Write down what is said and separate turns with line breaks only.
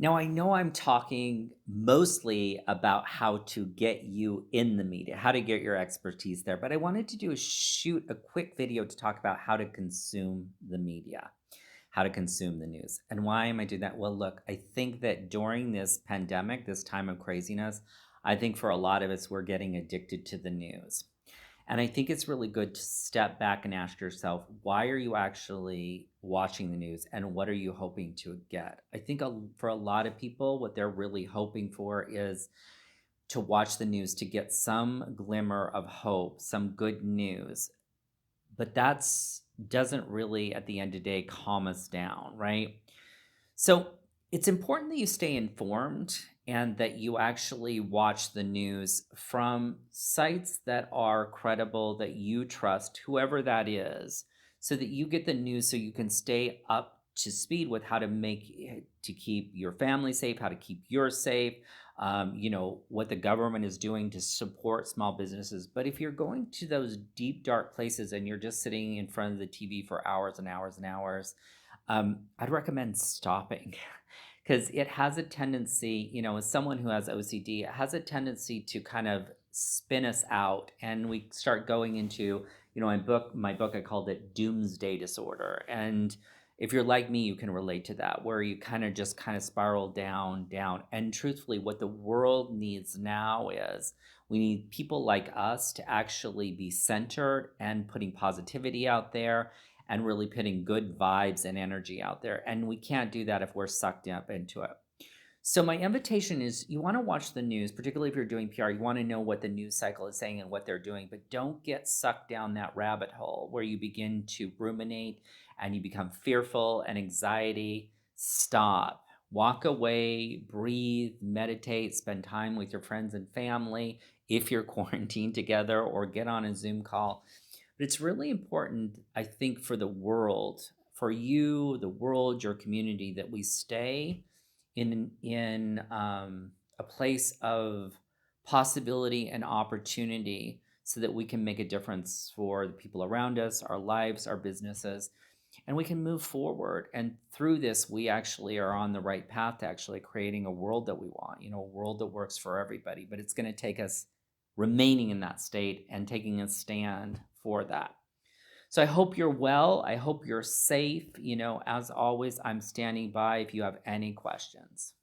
Now, I know I'm talking mostly about how to get you in the media, how to get your expertise there, but I wanted to do a shoot a quick video to talk about how to consume the media, how to consume the news. And why am I doing that? Well, look, I think that during this pandemic, this time of craziness, I think for a lot of us, we're getting addicted to the news. And I think it's really good to step back and ask yourself, why are you actually watching the news and what are you hoping to get? I think for a lot of people, what they're really hoping for is to watch the news to get some glimmer of hope, some good news. But that's doesn't really at the end of the day calm us down, right? So it's important that you stay informed and that you actually watch the news from sites that are credible, that you trust, whoever that is, so that you get the news so you can stay up to speed with how to to keep your family safe, how to keep yours safe, what the government is doing to support small businesses. But if you're going to those deep, dark places and you're just sitting in front of the TV for hours and hours and hours, I'd recommend stopping because it has a tendency, as someone who has OCD, it has a tendency to kind of spin us out, and we start going into, my book, I called it doomsday disorder. And if you're like me, you can relate to that, where you kind of spiral down, down. And truthfully, what the world needs now is we need people like us to actually be centered and putting positivity out there and really putting good vibes and energy out there. And we can't do that if we're sucked up into it. So, my invitation is you want to watch the news, particularly if you're doing PR, you want to know what the news cycle is saying and what they're doing, but don't get sucked down that rabbit hole where you begin to ruminate and you become fearful and anxiety. Stop. Walk away, breathe, meditate, spend time with your friends and family if you're quarantined together, or get on a Zoom call. But it's really important, I think, for the world, for you, the world, your community, that we stay in a place of possibility and opportunity so that we can make a difference for the people around us, our lives, our businesses, and we can move forward. And through this, we actually are on the right path to actually creating a world that we want, a world that works for everybody. But it's going to take us remaining in that state and taking a stand for that. So I hope you're well. I hope you're safe. As always, I'm standing by if you have any questions.